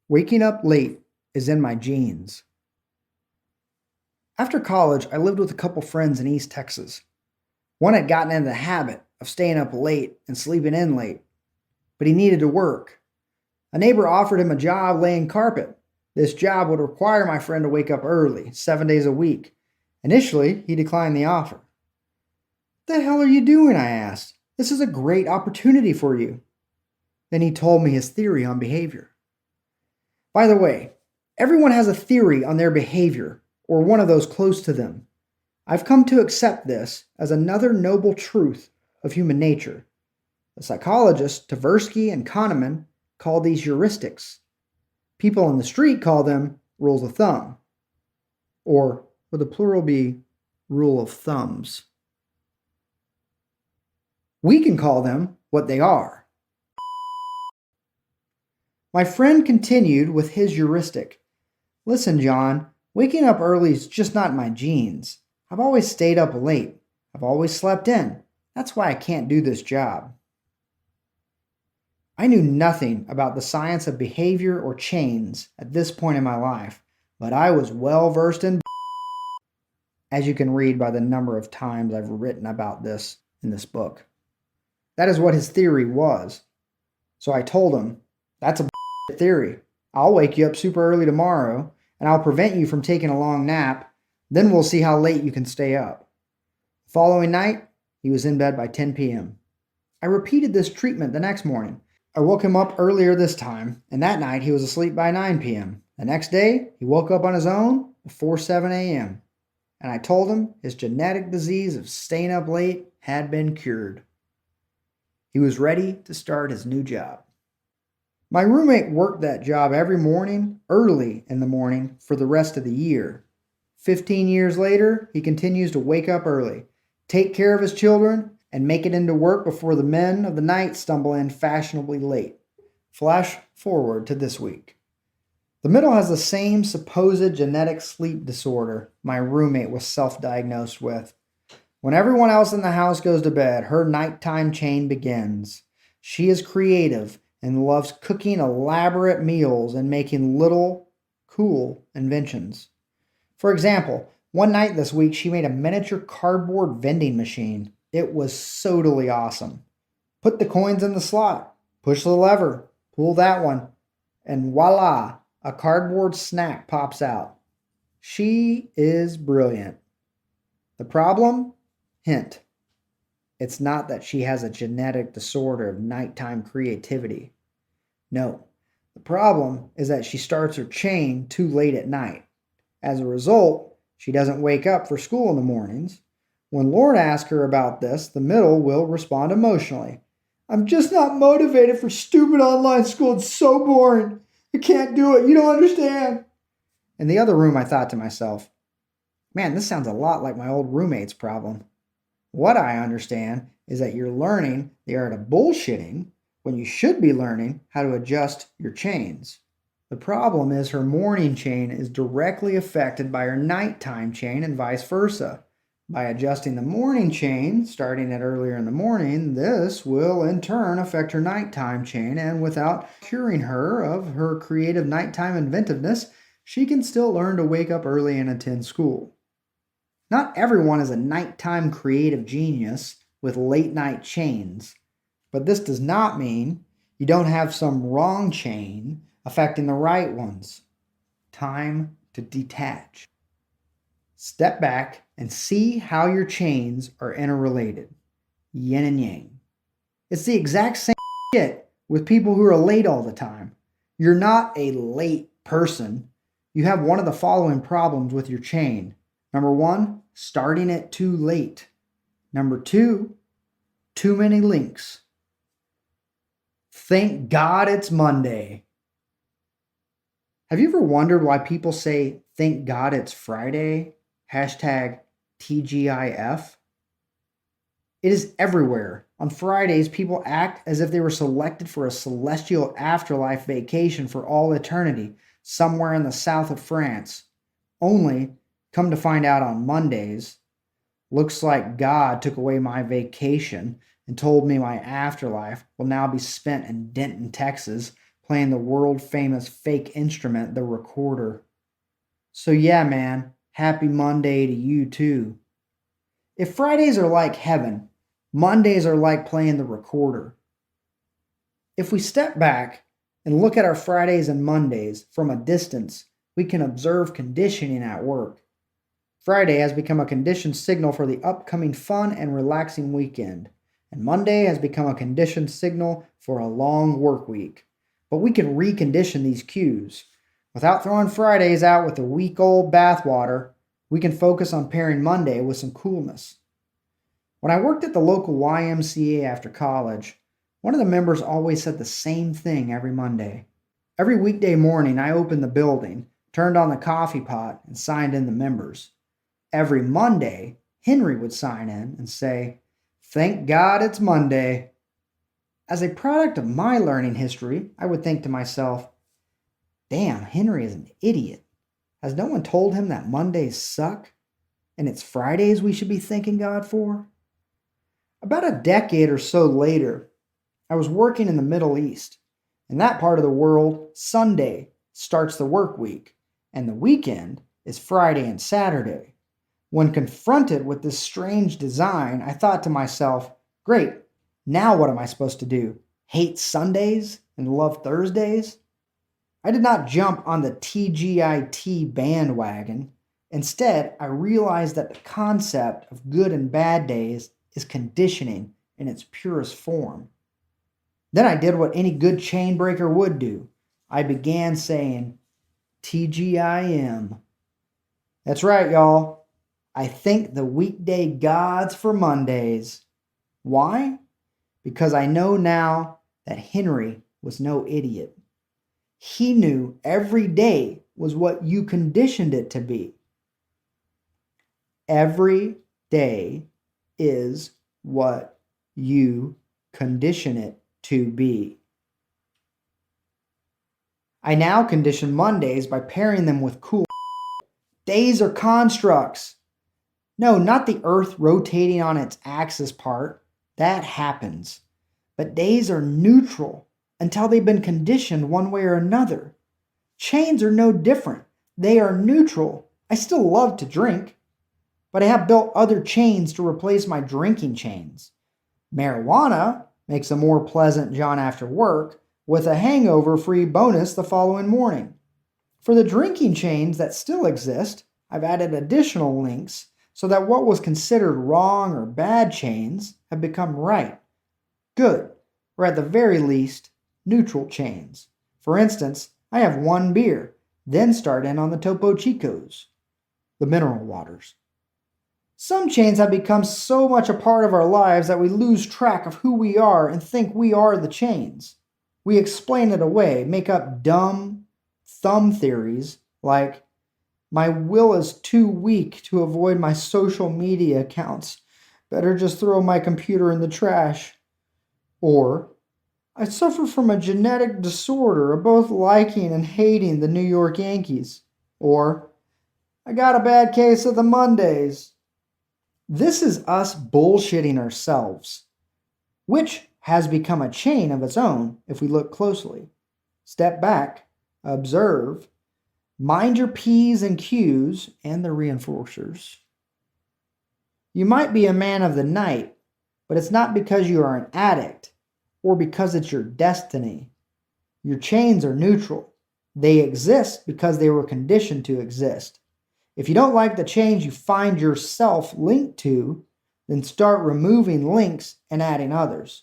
Waking up late is in my genes. After college, I lived with a couple friends in East Texas. One had gotten into the habit of staying up late and sleeping in late, but he needed to work. A neighbor offered him a job laying carpet. This job would require my friend to wake up early, 7 days a week. Initially, he declined the offer. "What the hell are you doing?" I asked. "This is a great opportunity for you." Then he told me his theory on behavior. By the way, everyone has a theory on their behavior, or one of those close to them. I've come to accept this as another noble truth of human nature. The psychologists Tversky and Kahneman call these heuristics. People on the street call them rules of thumb, or would the plural be rule of thumbs? We can call them what they are. My friend continued with his heuristic. "Listen, John, waking up early is just not in my genes. I've always stayed up late. I've always slept in. That's why I can't do this job." I knew nothing about the science of behavior or chains at this point in my life, but I was well versed in, as you can read by the number of times I've written about this in this book. That is what his theory was. So I told him, "That's a theory. I'll wake you up super early tomorrow, and I'll prevent you from taking a long nap. Then we'll see how late you can stay up." The following night, he was in bed by 10 p.m. I repeated this treatment the next morning. I woke him up earlier this time, and that night he was asleep by 9 p.m. The next day, he woke up on his own before 7 a.m. And I told him his genetic disease of staying up late had been cured. He was ready to start his new job. My roommate worked that job every morning, early in the morning, for the rest of the year. 15 years later, he continues to wake up early, take care of his children, and make it into work before the men of the night stumble in fashionably late. Flash forward to this week. The middle has the same supposed genetic sleep disorder my roommate was self-diagnosed with. When everyone else in the house goes to bed, her nighttime chain begins. She is creative and loves cooking elaborate meals and making little, cool inventions. For example, one night this week, she made a miniature cardboard vending machine. It was totally awesome. Put the coins in the slot, push the lever, pull that one, and voila, a cardboard snack pops out. She is brilliant. The problem? Hint. It's not that she has a genetic disorder of nighttime creativity. No, the problem is that she starts her chain too late at night. As a result, she doesn't wake up for school in the mornings. When Lauren asks her about this, the middle will respond emotionally. "I'm just not motivated for stupid online school. It's so boring. I can't do it. You don't understand." In the other room, I thought to myself, man, this sounds a lot like my old roommate's problem. What I understand is that you're learning the art of bullshitting when you should be learning how to adjust your chains. The problem is her morning chain is directly affected by her nighttime chain and vice versa. By adjusting the morning chain, starting it earlier in the morning, this will in turn affect her nighttime chain, and without curing her of her creative nighttime inventiveness, she can still learn to wake up early and attend school. Not everyone is a nighttime creative genius with late night chains, but this does not mean you don't have some wrong chain affecting the right ones. Time to detach. Step back and see how your chains are interrelated. Yin and yang. It's the exact same shit with people who are late all the time. You're not a late person. You have one of the following problems with your chain. Number one, starting it too late. Number two, too many links. Thank God it's Monday. Have you ever wondered why people say, "Thank God it's Friday"? Hashtag TGIF. It is everywhere. On Fridays, people act as if they were selected for a celestial afterlife vacation for all eternity, somewhere in the south of France. Only, come to find out on Mondays, looks like God took away my vacation and told me my afterlife will now be spent in Denton, Texas, playing the world-famous fake instrument, the recorder. So yeah, man, happy Monday to you too. If Fridays are like heaven, Mondays are like playing the recorder. If we step back and look at our Fridays and Mondays from a distance, we can observe conditioning at work. Friday has become a conditioned signal for the upcoming fun and relaxing weekend, and Monday has become a conditioned signal for a long work week. But we can recondition these cues. Without throwing Fridays out with the week-old bathwater, we can focus on pairing Monday with some coolness. When I worked at the local YMCA after college, one of the members always said the same thing every Monday. Every weekday morning, I opened the building, turned on the coffee pot, and signed in the members. Every Monday, Henry would sign in and say, "Thank God it's Monday." As a product of my learning history, I would think to myself, damn, Henry is an idiot. Has no one told him that Mondays suck and it's Fridays we should be thanking God for? About a decade or so later, I was working in the Middle East. In that part of the world, Sunday starts the work week, and the weekend is Friday and Saturday. When confronted with this strange design, I thought to myself, great, now what am I supposed to do? Hate Sundays and love Thursdays? I did not jump on the TGIT bandwagon. Instead, I realized that the concept of good and bad days is conditioning in its purest form. Then I did what any good chain breaker would do. I began saying, TGIM. That's right, y'all. I thank the weekday gods for Mondays. Why? Because I know now that Henry was no idiot. He knew every day was what you conditioned it to be. Every day is what you condition it to be. I now condition Mondays by pairing them with cool. Days are constructs. No, not the earth rotating on its axis part. That happens. But days are neutral until they've been conditioned one way or another. Chains are no different. They are neutral. I still love to drink, but I have built other chains to replace my drinking chains. Marijuana makes a more pleasant John after work with a hangover-free bonus the following morning. For the drinking chains that still exist, I've added additional links so that what was considered wrong or bad chains have become right, good, or at the very least, neutral chains. For instance, I have one beer, then start in on the Topo Chicos, the mineral waters. Some chains have become so much a part of our lives that we lose track of who we are and think we are the chains. We explain it away, make up dumb thumb theories like, my will is too weak to avoid my social media accounts. Better just throw my computer in the trash. Or, I suffer from a genetic disorder of both liking and hating the New York Yankees. Or, I got a bad case of the Mondays. This is us bullshitting ourselves, which has become a chain of its own if we look closely. Step back, observe, mind your P's and Q's and the reinforcers. You might be a man of the night, but it's not because you are an addict or because it's your destiny. Your chains are neutral. They exist because they were conditioned to exist. If you don't like the chains you find yourself linked to, then start removing links and adding others.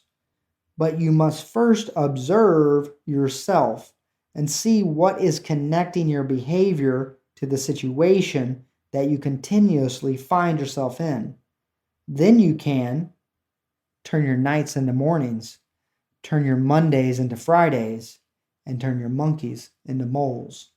But you must first observe yourself and see what is connecting your behavior to the situation that you continuously find yourself in. Then you can turn your nights into mornings, turn your Mondays into Fridays, and turn your monkeys into moles.